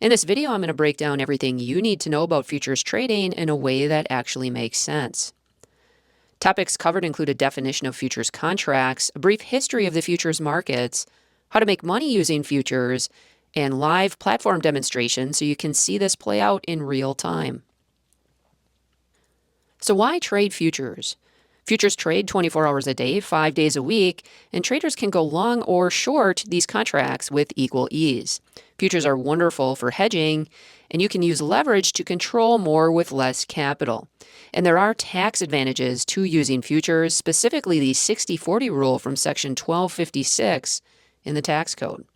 In this video, I'm going to break down everything you need to know about futures trading in a way that actually makes sense. Topics covered include a definition of futures contracts, a brief history of the futures markets, how to make money using futures, and live platform demonstrations so you can see this play out in real time. So why trade futures? Futures trade 24 hours a day, 5 days a week, and traders can go long or short these contracts with equal ease. Futures are wonderful for hedging, and you can use leverage to control more with less capital. And there are tax advantages to using futures, specifically the 60-40 rule from Section 1256 in the tax code.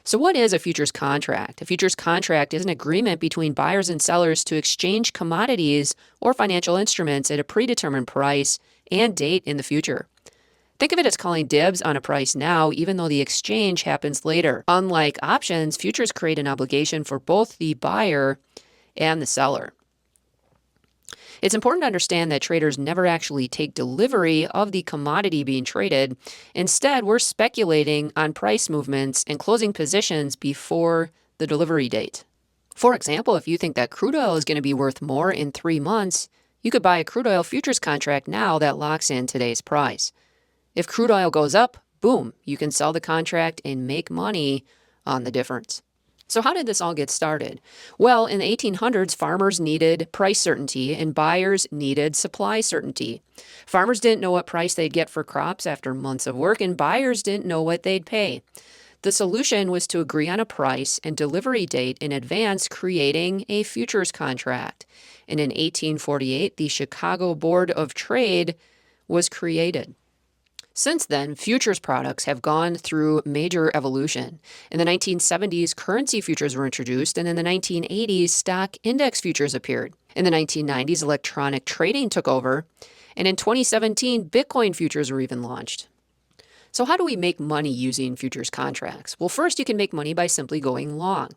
So what is a futures contract? A futures contract is an agreement between buyers and sellers to exchange commodities or financial instruments at a predetermined price and date in the future. Think of it as calling dibs on a price now, even though the exchange happens later. Unlike options, futures create an obligation for both the buyer and the seller. It's important to understand that traders never actually take delivery of the commodity being traded. Instead, we're speculating on price movements and closing positions before the delivery date. For example, if you think that crude oil is going to be worth more in 3 months, you could buy a crude oil futures contract now that locks in today's price. If crude oil goes up, boom, you can sell the contract and make money on the difference. So how did this all get started? Well, in the 1800s, farmers needed price certainty and buyers needed supply certainty. Farmers didn't know what price they'd get for crops after months of work, and buyers didn't know what they'd pay. The solution was to agree on a price and delivery date in advance, creating a futures contract. And in 1848, the Chicago Board of Trade was created. Since then, futures products have gone through major evolution. In the 1970s, currency futures were introduced, and in the 1980s, stock index futures appeared. In the 1990s, electronic trading took over, and in 2017, Bitcoin futures were even launched. So how do we make money using futures contracts? Well, first, you can make money by simply going long.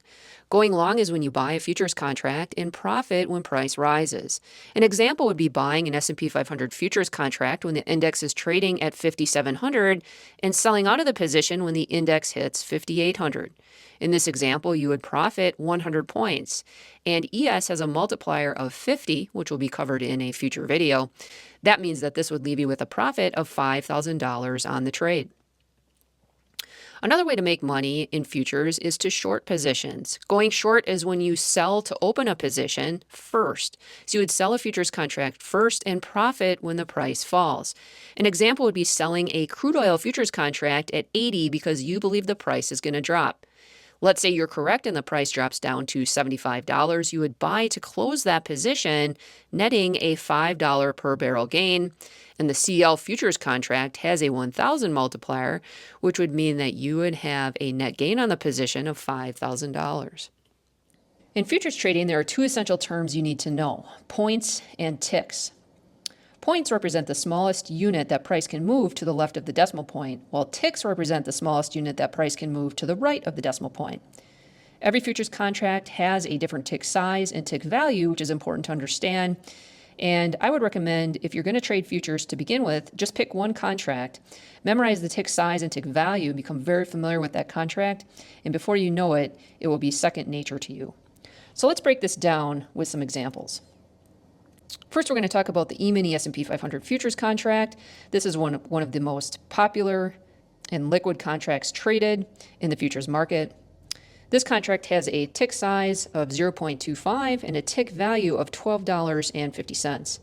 Going long is when you buy a futures contract and profit when price rises. An example would be buying an S&P 500 futures contract when the index is trading at 5,700 and selling out of the position when the index hits 5,800. In this example, you would profit 100 points. And ES has a multiplier of 50, which will be covered in a future video. That means that this would leave you with a profit of $5,000 on the trade. Another way to make money in futures is to short positions. Going short is when you sell to open a position first. So you would sell a futures contract first and profit when the price falls. An example would be selling a crude oil futures contract at 80 because you believe the price is going to drop. Let's say you're correct and the price drops down to $75. You would buy to close that position, netting a $5 per barrel gain. And the CL futures contract has a 1,000 multiplier, which would mean that you would have a net gain on the position of $5,000. In futures trading, there are 2 essential terms you need to know: points and ticks. Points represent the smallest unit that price can move to the left of the decimal point, while ticks represent the smallest unit that price can move to the right of the decimal point. Every futures contract has a different tick size and tick value, which is important to understand. And I would recommend, if you're going to trade futures to begin with, just pick one contract, memorize the tick size and tick value, become very familiar with that contract, and before you know it, it will be second nature to you. So let's break this down with some examples. First, we're going to talk about the E-mini S&P 500 futures contract. This is one of the most popular and liquid contracts traded in the futures market. This contract has a tick size of 0.25 and a tick value of $12.50.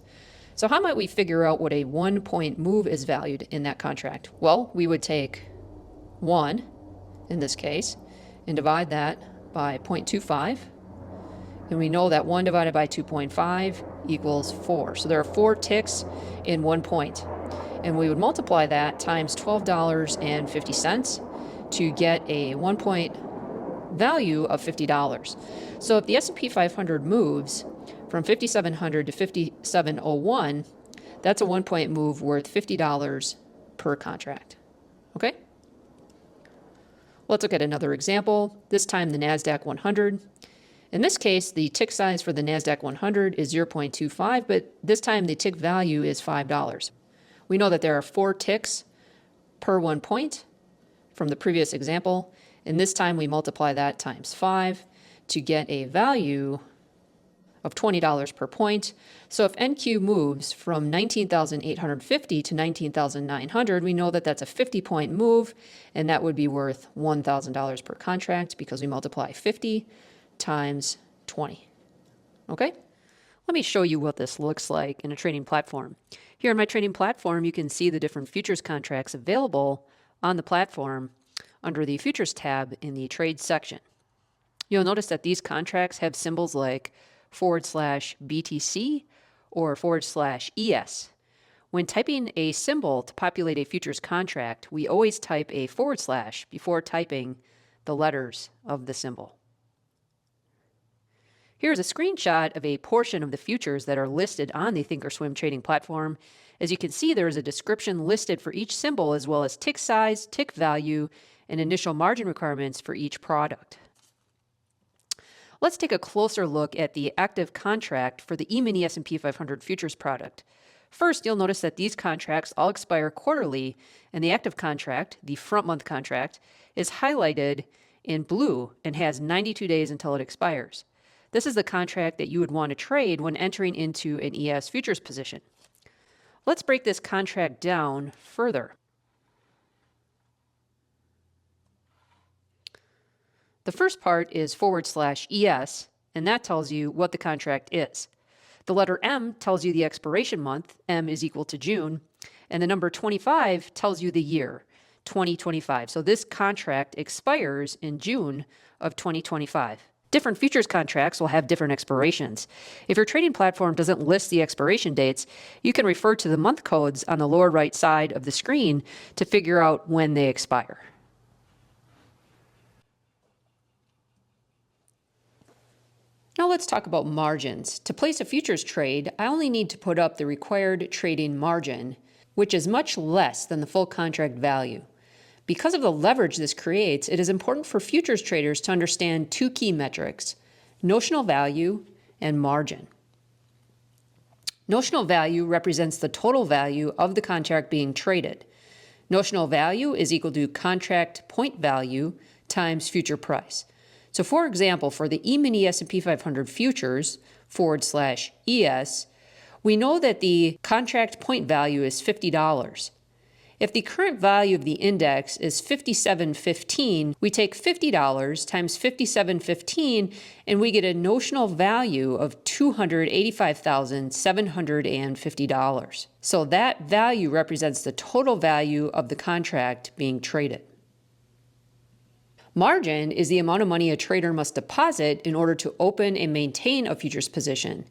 So how might we figure out what a 1-point move is valued in that contract? Well, we would take 1, in this case, and divide that by 0.25. And we know that 1 divided by 2.5 equals 4. So there are 4 ticks in 1 point. And we would multiply that times $12.50 to get a 1-point value of $50. So if the S&P 500 moves from 5,700 to 5,701, that's a 1-point move worth $50 per contract. Okay? Let's look at another example, this time the Nasdaq 100. In this case, the tick size for the Nasdaq 100 is 0.25, but this time the tick value is $5. We know that there are 4 ticks per 1 point from the previous example, And this time we multiply that times 5 to get a value of $20 per point. So if NQ moves from 19,850 to 19,900, we know that that's a 50-point move, and that would be worth $1,000 per contract because we multiply 50 times 20. Okay? Let me show you what this looks like in a trading platform. Here in my trading platform, you can see the different futures contracts available on the platform under the Futures tab in the Trades section. You'll notice that these contracts have symbols like /BTC or /ES. When typing a symbol to populate a futures contract, we always type a / before typing the letters of the symbol. Here's a screenshot of a portion of the futures that are listed on the Thinkorswim trading platform. As you can see, there is a description listed for each symbol as well as tick size, tick value, and initial margin requirements for each product. Let's take a closer look at the active contract for the E-mini S&P 500 futures product. First, you'll notice that these contracts all expire quarterly, and the active contract, the front month contract, is highlighted in blue and has 92 days until it expires. This is the contract that you would want to trade when entering into an ES futures position. Let's break this contract down further. The first part is /ES, and that tells you what the contract is. The letter M tells you the expiration month, M is equal to June, and the number 25 tells you the year, 2025. So this contract expires in June of 2025. Different futures contracts will have different expirations. If your trading platform doesn't list the expiration dates, you can refer to the month codes on the lower right side of the screen to figure out when they expire. Now let's talk about margins. To place a futures trade, I only need to put up the required trading margin, which is much less than the full contract value. Because of the leverage this creates, it is important for futures traders to understand two key metrics: notional value and margin. Notional value represents the total value of the contract being traded. Notional value is equal to contract point value times future price. So for example, for the E-mini S&P 500 futures /ES, we know that the contract point value is $50. If the current value of the index is 57.15, we take $50 times 57.15 and we get a notional value of $285,750. So that value represents the total value of the contract being traded. Margin is the amount of money a trader must deposit in order to open and maintain a futures position.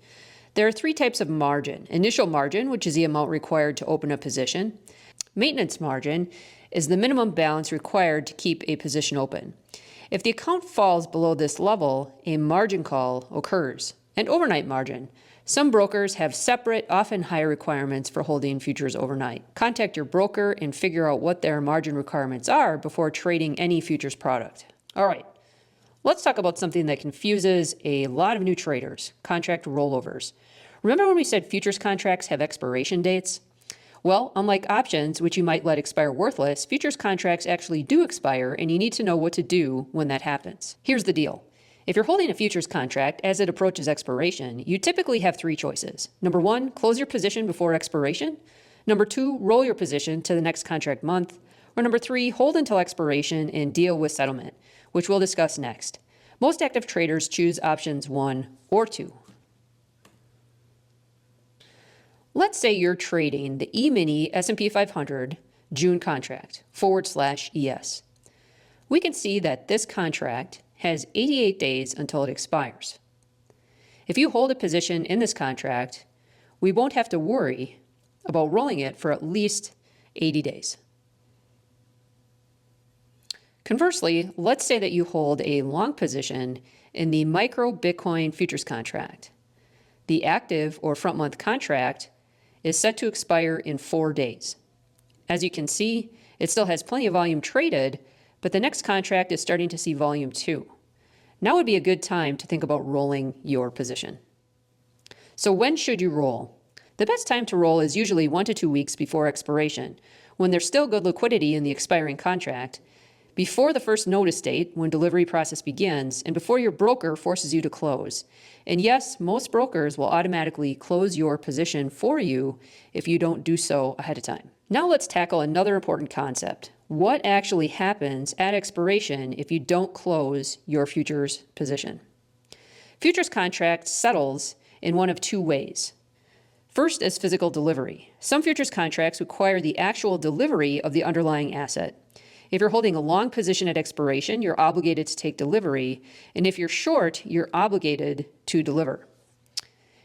There are three types of margin: initial margin, which is the amount required to open a position; maintenance margin is the minimum balance required to keep a position open. If the account falls below this level, a margin call occurs; and overnight margin. Some brokers have separate, often higher requirements for holding futures overnight. Contact your broker and figure out what their margin requirements are before trading any futures product. All right, let's talk about something that confuses a lot of new traders: contract rollovers. Remember when we said futures contracts have expiration dates? Well, unlike options, which you might let expire worthless, futures contracts actually do expire, and you need to know what to do when that happens. Here's the deal. If you're holding a futures contract as it approaches expiration, you typically have three choices. Number one, close your position before expiration. Number two, roll your position to the next contract month. Or number three, hold until expiration and deal with settlement, which we'll discuss next. Most active traders choose options 1 or 2. Let's say you're trading the E-mini S&P 500 June contract /ES. We can see that this contract has 88 days until it expires. If you hold a position in this contract, we won't have to worry about rolling it for at least 80 days. Conversely, let's say that you hold a long position in the micro Bitcoin futures contract. The active or front month contract is set to expire in 4 days. As you can see, it still has plenty of volume traded, but the next contract is starting to see volume too. Now would be a good time to think about rolling your position. So when should you roll? The best time to roll is usually 1 to 2 weeks before expiration, when there's still good liquidity in the expiring contract, before the first notice date when delivery process begins and before your broker forces you to close. And yes, most brokers will automatically close your position for you if you don't do so ahead of time. Now let's tackle another important concept. What actually happens at expiration if you don't close your futures position? Futures contract settles in one of two ways. First is physical delivery. Some futures contracts require the actual delivery of the underlying asset. If you're holding a long position at expiration, you're obligated to take delivery, and if you're short, you're obligated to deliver.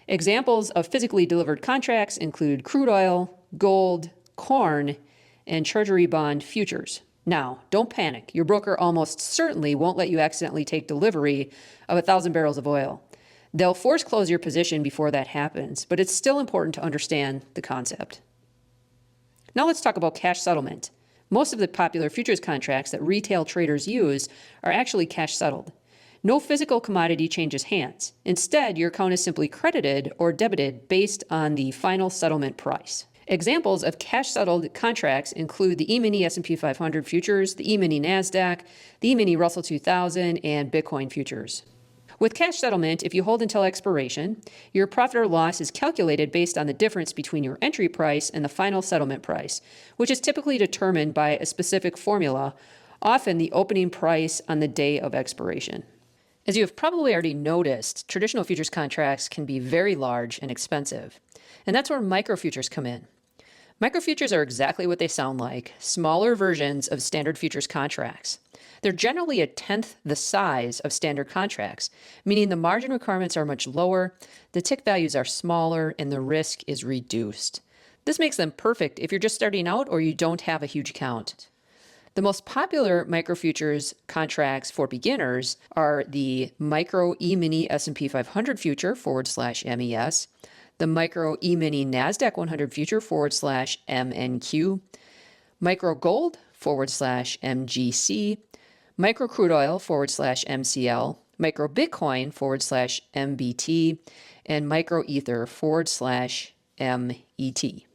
Examples of physically delivered contracts include crude oil, gold, corn, and Treasury bond futures. Now, don't panic. Your broker almost certainly won't let you accidentally take delivery of 1,000 barrels of oil. They'll force close your position before that happens, but it's still important to understand the concept. Now let's talk about cash settlement. Most of the popular futures contracts that retail traders use are actually cash settled. No physical commodity changes hands. Instead, your account is simply credited or debited based on the final settlement price. Examples of cash-settled contracts include the E-mini S&P 500 futures, the E-mini Nasdaq, the E-mini Russell 2000, and Bitcoin futures. With cash settlement, if you hold until expiration, your profit or loss is calculated based on the difference between your entry price and the final settlement price, which is typically determined by a specific formula, often the opening price on the day of expiration. As you have probably already noticed, traditional futures contracts can be very large and expensive, and that's where microfutures come in. Microfutures are exactly what they sound like, smaller versions of standard futures contracts. They're generally a tenth the size of standard contracts, meaning the margin requirements are much lower, the tick values are smaller, and the risk is reduced. This makes them perfect if you're just starting out or you don't have a huge account. The most popular microfutures contracts for beginners are the Micro E-mini S&P 500 future /MES, the Micro E-mini Nasdaq 100 future /MNQ, Micro Gold /MGC, Micro Crude Oil /MCL, Micro Bitcoin /MBT, and Micro Ether /MET.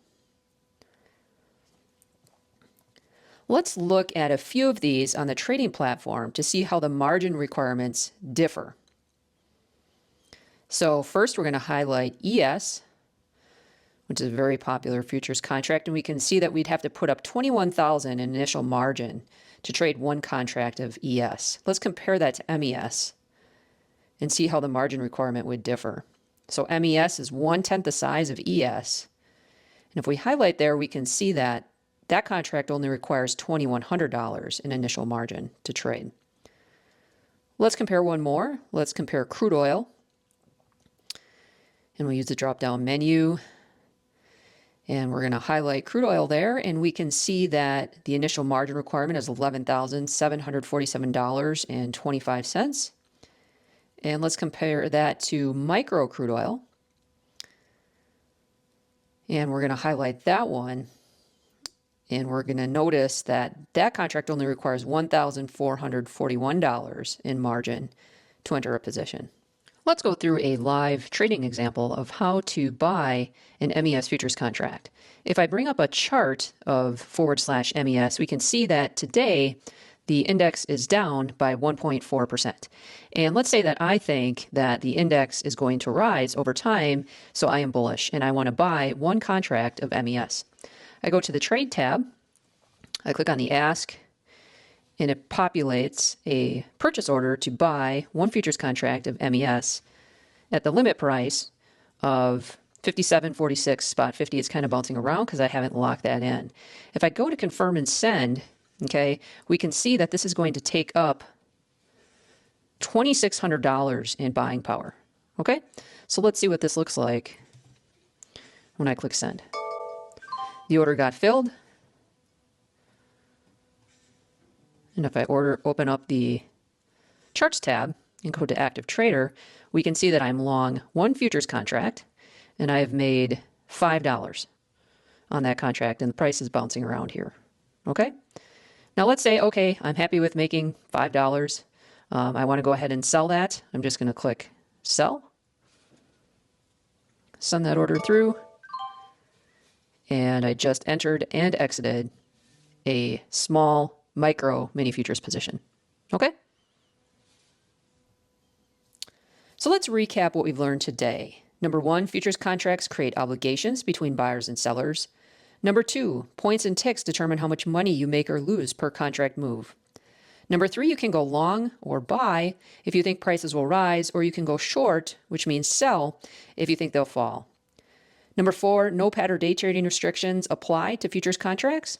Let's look at a few of these on the trading platform to see how the margin requirements differ. So first we're going to highlight ES, which is a very popular futures contract, and we can see that we'd have to put up $21,000 in initial margin to trade one contract of ES. Let's compare that to MES and see how the margin requirement would differ. So MES is 1/10 the size of ES, and if we highlight there, we can see that that contract only requires $2,100 in initial margin to trade. Let's compare one more. Let's compare crude oil. And we'll use the drop-down menu. And we're going to highlight crude oil there. And we can see that the initial margin requirement is $11,747.25. And let's compare that to micro crude oil. And we're going to highlight that one. And we're going to notice that that contract only requires $1,441 in margin to enter a position. Let's go through a live trading example of how to buy an MES futures contract. If I bring up a chart of /MES, we can see that today the index is down by 1.4%. And let's say that I think that the index is going to rise over time, so I am bullish and I want to buy one contract of MES. I go to the Trade tab, I click on the Ask, and it populates a purchase order to buy one futures contract of MES at the limit price of 57.46.50. It's kind of bouncing around because I haven't locked that in. If I go to confirm and send, okay, we can see that this is going to take up $2,600 in buying power. Okay, so let's see what this looks like when I click send. The order got filled. And if I open up the charts tab and go to active trader, we can see that I'm long one futures contract and I have made $5 on that contract and the price is bouncing around here. Okay. Now let's say, okay, I'm happy with making $5. I want to go ahead and sell that. I'm just going to click sell, send that order through. And I just entered and exited a small micro mini futures position. Okay? So let's recap what we've learned today. Number 1, futures contracts create obligations between buyers and sellers. Number 2, points and ticks determine how much money you make or lose per contract move. Number 3, you can go long or buy if you think prices will rise, or you can go short, which means sell, if you think they'll fall. Number 4, no pad or day trading restrictions apply to futures contracts.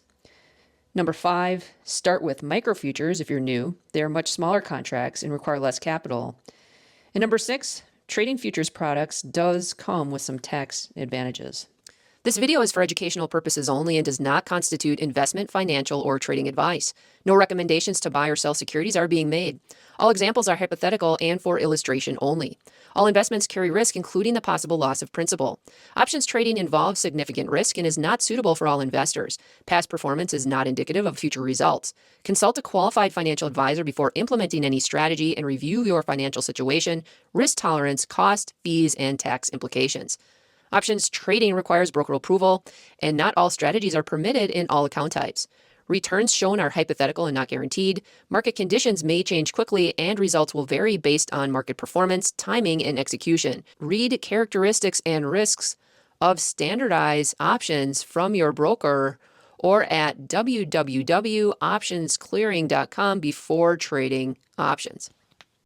Number 5, start with micro futures if you're new. They are much smaller contracts and require less capital. And number 6, trading futures products does come with some tax advantages. This video is for educational purposes only and does not constitute investment, financial, or trading advice. No recommendations to buy or sell securities are being made. All examples are hypothetical and for illustration only. All investments carry risk, including the possible loss of principal. Options trading involves significant risk and is not suitable for all investors. Past performance is not indicative of future results. Consult a qualified financial advisor before implementing any strategy and review your financial situation, risk tolerance, cost, fees, and tax implications. Options trading requires broker approval, and not all strategies are permitted in all account types. Returns shown are hypothetical and not guaranteed. Market conditions may change quickly, and results will vary based on market performance, timing, and execution. Read characteristics and risks of standardized options from your broker or at www.optionsclearing.com before trading options.